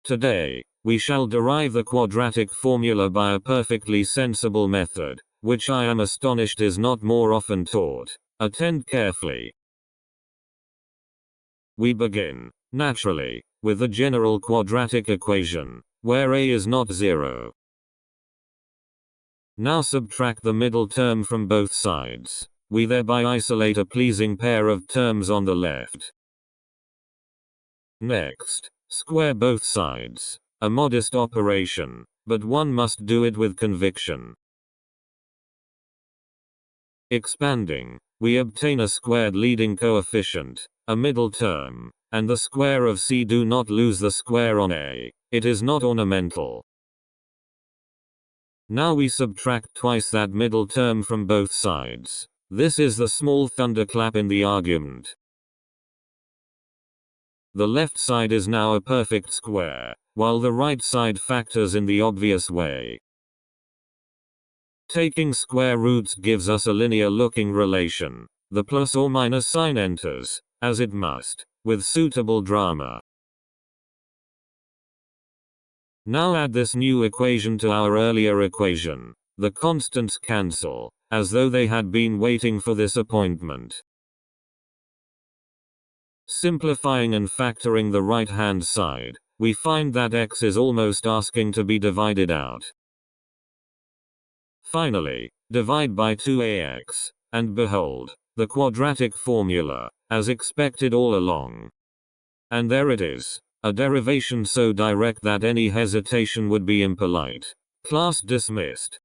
Today, we shall derive the quadratic formula by a perfectly sensible method, which I am astonished is not more often taught. Attend carefully. We begin, naturally, with the general quadratic equation, where a is not 0. Now subtract the middle term from both sides. We thereby isolate a pleasing pair of terms on the left. Next, square both sides. A modest operation, but one must do it with conviction. Expanding, we obtain a squared leading coefficient, a middle term, and the square of c. Do not lose the square on a, it is not ornamental. Now we subtract twice that middle term from both sides. This is the small thunderclap in the argument. The left side is now a perfect square, while the right side factors in the obvious way. Taking square roots gives us a linear-looking relation. The plus or minus sign enters, as it must, with suitable drama. Now add this new equation to our earlier equation. The constants cancel, as though they had been waiting for this appointment. Simplifying and factoring the right-hand side, we find that x is almost asking to be divided out. Finally, divide by 2ax, and behold, the quadratic formula, as expected all along. And there it is, a derivation so direct that any hesitation would be impolite. Class dismissed.